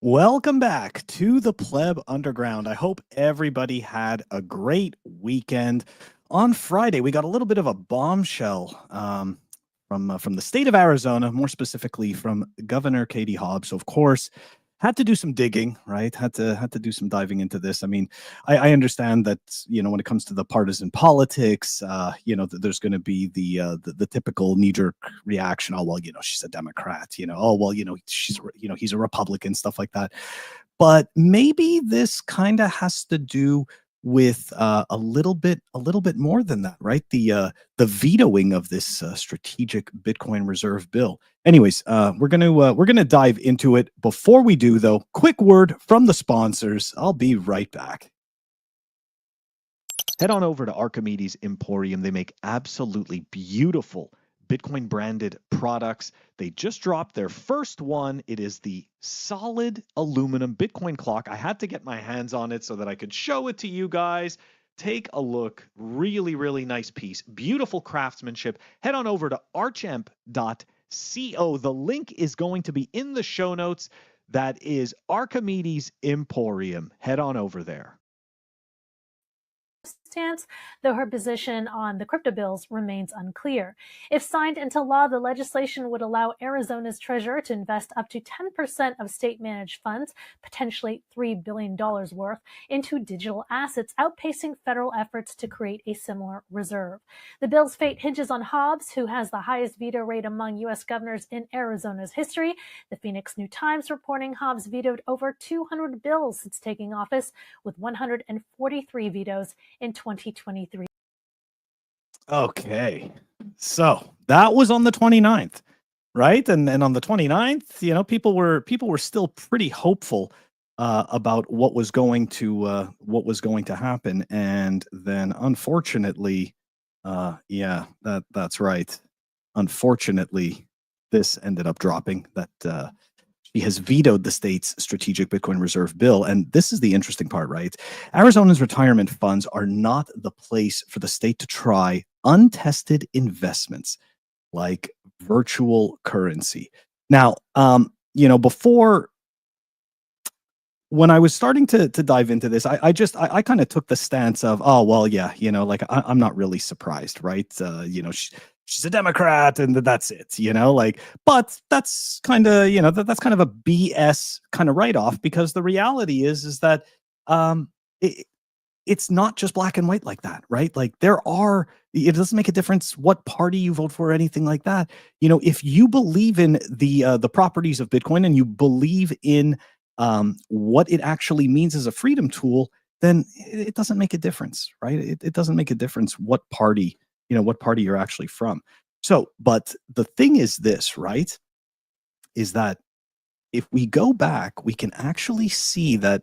Welcome back to the Pleb Underground. I hope everybody had a great weekend. On Friday, we got a little bit of a bombshell from the state of Arizona, more specifically from Governor Katie Hobbs. So, of course, had to do some digging, right? Had to do some diving into this. I mean, I understand that when it comes to the partisan politics, there's going to be the typical knee jerk reaction. Oh well, she's a Democrat. Oh well, he's a Republican, stuff like that. But maybe this kind of has to do with a little bit more than that, right? The vetoing of this strategic Bitcoin reserve bill. Anyways, we're gonna dive into it. Before we do, though, quick word from the sponsors. I'll be right back. Head on over to Archimedes Emporium. They make absolutely beautiful Bitcoin branded products. They just dropped their first one. It is the solid aluminum Bitcoin clock. I had to get my hands on it so that I could show it to you guys. Take a look. Really, really nice piece. Beautiful craftsmanship. Head on over to archamp.co. The link is going to be in the show notes. That is Archimedes Emporium. Head on over there. Stance, though her position on the crypto bills remains unclear. If signed into law, the legislation would allow Arizona's treasurer to invest up to 10% of state-managed funds, potentially $3 billion worth, into digital assets, outpacing federal efforts to create a similar reserve. The bill's fate hinges on Hobbs, who has the highest veto rate among U.S. governors in Arizona's history. The Phoenix New Times reporting Hobbs vetoed over 200 bills since taking office, with 143 vetoes in 2023. Okay, so that was on the 29th, right? And on the 29th, people were still pretty hopeful about what was going to happen, and then unfortunately, that's right. Unfortunately, this ended up dropping. That he has vetoed the state's strategic Bitcoin reserve bill. And this is the interesting part, right? Arizona's retirement funds are not the place for the state to try untested investments like virtual currency. Now, before, when I was starting to dive into this, I kind of took the stance of, oh, well, yeah, I'm not really surprised, right? She's a Democrat and that's it, but that's kind of, that's kind of a BS kind of write-off, because the reality is that it's not just black and white like that, right? Like it doesn't make a difference what party you vote for or anything like that. If you believe in the properties of Bitcoin and you believe in what it actually means as a freedom tool, then it doesn't make a difference, right? It doesn't make a difference what party you're actually from. So, but the thing is this, right? Is that if we go back, we can actually see that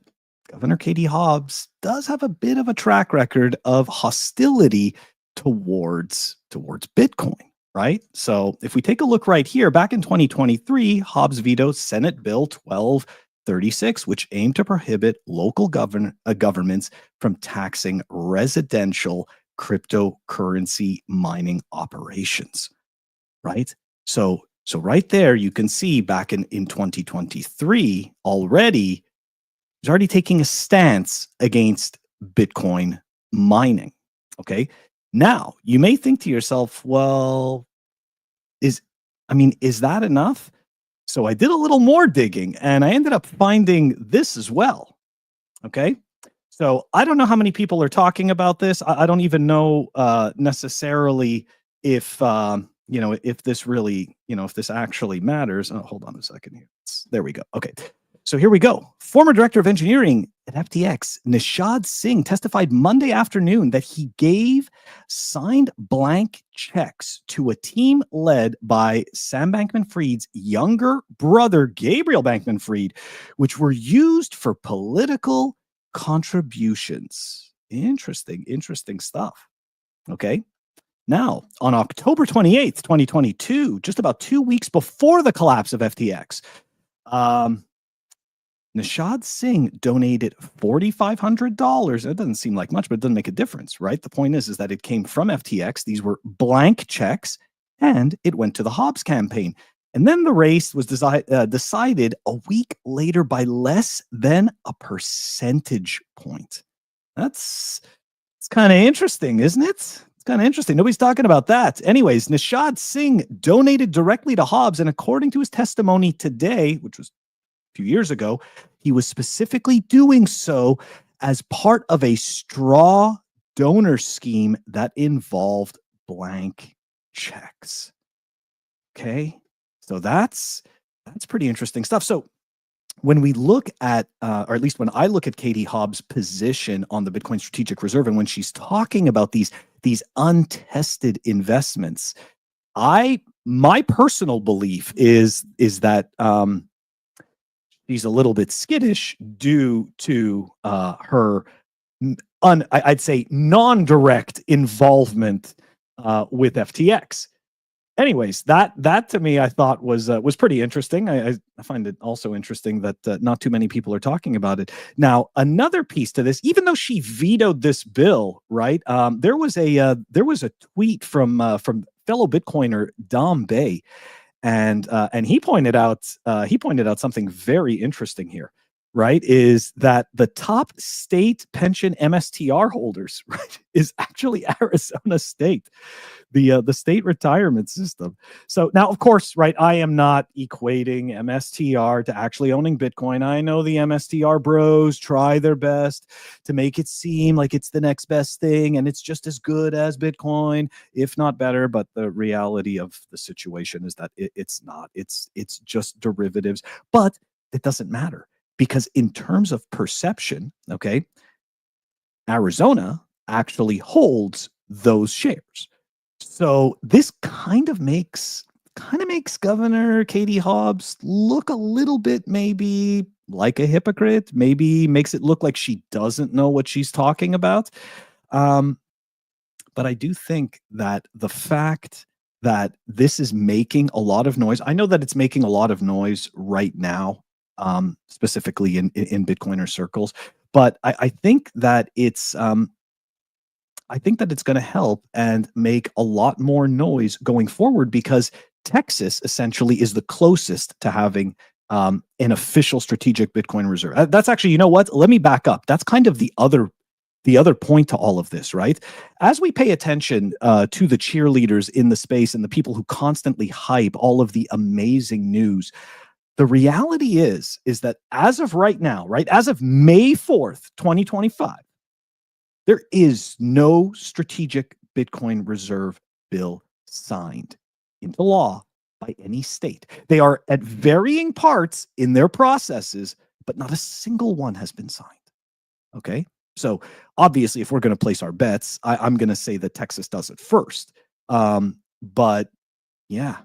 Governor Katie Hobbs does have a bit of a track record of hostility towards Bitcoin, right? So if we take a look right here, back in 2023, Hobbs vetoed Senate Bill 1236, which aimed to prohibit local governments from taxing residential cryptocurrency mining operations, right? So right there, you can see back in 2023 already, he's already taking a stance against Bitcoin mining. Okay. Now you may think to yourself, well, is that enough? So I did a little more digging and I ended up finding this as well. Okay. So I don't know how many people are talking about this. I don't even know necessarily if if this really, if this actually matters. Oh, hold on a second here. There we go. Okay. So here we go. Former director of engineering at FTX, Nishad Singh, testified Monday afternoon that he gave signed blank checks to a team led by Sam Bankman-Fried's younger brother, Gabriel Bankman-Fried, which were used for political contributions. Interesting stuff. Okay. Now, on October 28th, 2022, just about 2 weeks before the collapse of FTX, Nishad Singh donated $4,500. It doesn't seem like much, but it doesn't make a difference, right? The point is that it came from FTX. These were blank checks, and it went to the Hobbs campaign. And then the race was decided a week later by less than a percentage point. It's kind of interesting, isn't it? It's kind of interesting. Nobody's talking about that. Anyways, Nishad Singh donated directly to Hobbs, and according to his testimony today, which was a few years ago, he was specifically doing so as part of a straw donor scheme that involved blank checks. Okay, so that's pretty interesting stuff. So when we look at, or at least when I look at Katie Hobbs' position on the Bitcoin Strategic Reserve, and when she's talking about these untested investments, my personal belief is that she's a little bit skittish due to her, I'd say, non-direct involvement with FTX. Anyways, that to me, I thought was pretty interesting. I find it also interesting that not too many people are talking about it. Now, another piece to this, even though she vetoed this bill, right? There was a tweet from fellow Bitcoiner Dom Bay, and he pointed out something very interesting here. Right, is that the top state pension MSTR holders, right, is actually Arizona State, the state retirement system. So now, of course, right, I am not equating MSTR to actually owning Bitcoin. I know the MSTR bros try their best to make it seem like it's the next best thing and it's just as good as Bitcoin, if not better. But the reality of the situation is that it's not. It's just derivatives. But it doesn't matter. Because in terms of perception, okay, Arizona actually holds those shares. So this kind of makes Governor Katie Hobbs look a little bit maybe like a hypocrite, maybe makes it look like she doesn't know what she's talking about. But I do think that the fact that this is making a lot of noise, I know that it's making a lot of noise right now, specifically in Bitcoiner circles, but I think that it's going to help and make a lot more noise going forward, because Texas essentially is the closest to having an official strategic Bitcoin reserve. That's actually, you know what? Let me back up. That's kind of the other point to all of this, right? As we pay attention to the cheerleaders in the space and the people who constantly hype all of the amazing news, the reality is that as of right now, right, as of May 4th, 2025, there is no strategic Bitcoin reserve bill signed into law by any state. They are at varying parts in their processes, but not a single one has been signed. Okay? So obviously, if we're going to place our bets, I'm going to say that Texas does it first. But yeah,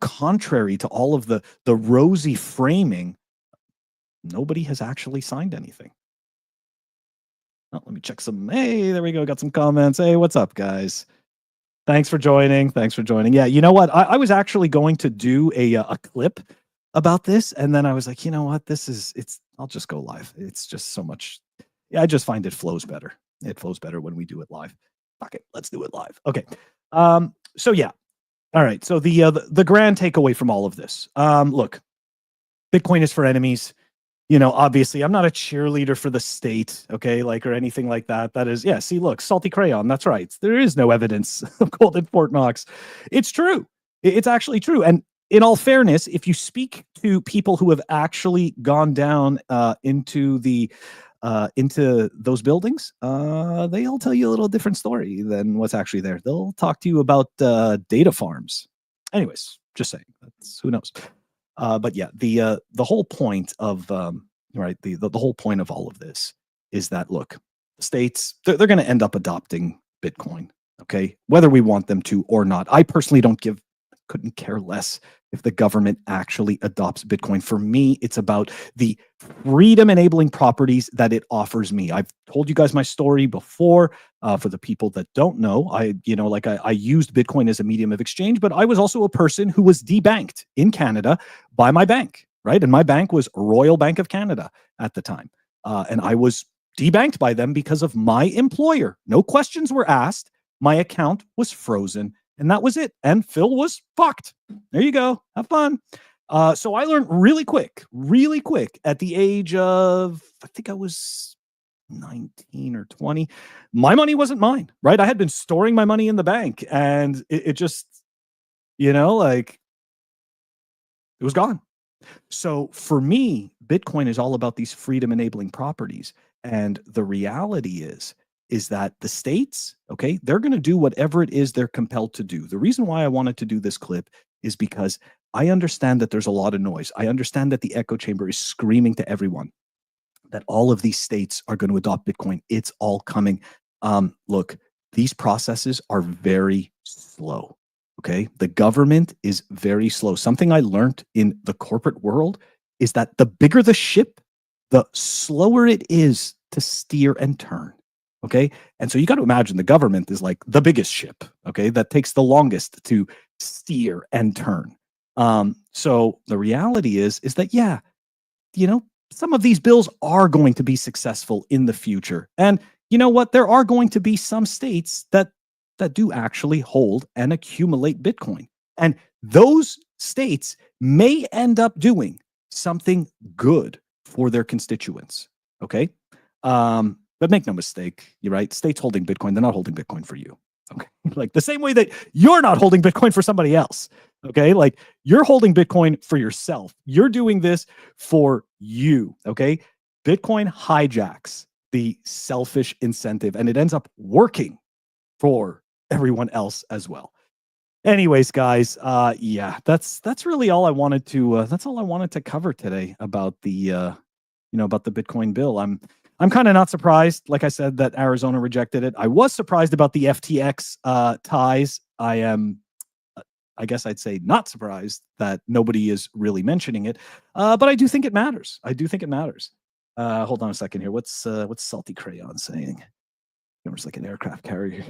contrary to all of the rosy framing, nobody has actually signed anything. Oh, let me check some. Hey, there we go. Got some comments. Hey, what's up, guys? Thanks for joining. Yeah, you know what? I was actually going to do a clip about this, and then I was like, you know what? I'll just go live. It's just so much. Yeah, I just find it flows better. It flows better when we do it live. Okay, let's do it live. Okay. So yeah. All right. So the grand takeaway from all of this, look, Bitcoin is for enemies. Obviously, I'm not a cheerleader for the state, okay, or anything like that. That is, yeah. See, look, salty crayon. That's right. There is no evidence of gold in Fort Knox. It's true. It's actually true. And in all fairness, if you speak to people who have actually gone down into those buildings, they all tell you a little different story than what's actually there. They'll talk to you about data farms. Anyways, just saying. Who knows. But yeah, the whole point of the whole point of all of this is that, look, the states, they're going to end up adopting Bitcoin, okay, whether we want them to or not. I personally couldn't care less if the government actually adopts Bitcoin. For me, it's about the freedom enabling properties that it offers me. I've told you guys my story before. For the people that don't know, I used Bitcoin as a medium of exchange, but I was also a person who was debanked in Canada by my bank, right? And my bank was Royal Bank of Canada at the time. And I was debanked by them because of my employer. No questions were asked. My account was frozen And that was it. And Phil was fucked. There you go. Have fun. So I learned really quick at the age of, I think I was 19 or 20. My money wasn't mine, right? I had been storing my money in the bank, and it just, like, it was gone. So for me, Bitcoin is all about these freedom enabling properties. And the reality is that the states, okay, they're going to do whatever it is they're compelled to do. The reason why I wanted to do this clip is because I understand that there's a lot of noise. I understand that the echo chamber is screaming to everyone that all of these states are going to adopt Bitcoin. It's all coming. Look, these processes are very slow. Okay. The government is very slow. Something I learned in the corporate world is that the bigger the ship, the slower it is to steer and turn. Okay. And so you got to imagine the government is like the biggest ship. Okay. That takes the longest to steer and turn. So the reality is that, yeah, some of these bills are going to be successful in the future. And you know what? There are going to be some states that do actually hold and accumulate Bitcoin. And those states may end up doing something good for their constituents. Okay. But make no mistake, you're right. States holding Bitcoin, they're not holding Bitcoin for you. Okay. Like the same way that you're not holding Bitcoin for somebody else. Okay. Like you're holding Bitcoin for yourself. You're doing this for you. Okay. Bitcoin hijacks the selfish incentive and it ends up working for everyone else as well. Anyways, guys, yeah, that's really all I wanted to cover today about the about the Bitcoin bill. I'm kind of not surprised, like I said, that Arizona rejected it. I was surprised about the FTX ties. I guess I'd say not surprised that nobody is really mentioning it, but I do think it matters. Hold on a second here. What's Salty Crayon saying? It's like an aircraft carrier.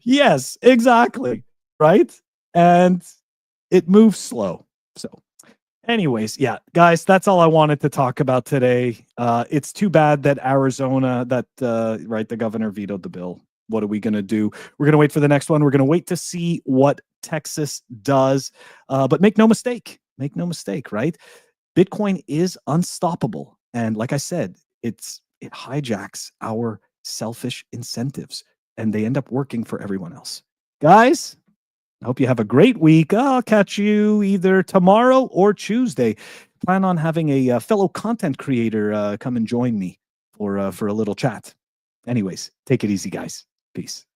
Yes, exactly. Right? And it moves slow. So anyways, yeah, guys, that's all I wanted to talk about today. It's too bad that Arizona, the governor vetoed the bill. What are we going to do? We're going to wait for the next one. We're going to wait to see what Texas does. But make no mistake, right? Bitcoin is unstoppable. And like I said, it hijacks our selfish incentives and they end up working for everyone else. Guys, I hope you have a great week. I'll catch you either tomorrow or Tuesday. Plan on having a fellow content creator come and join me for a little chat. Anyways, take it easy, guys. Peace.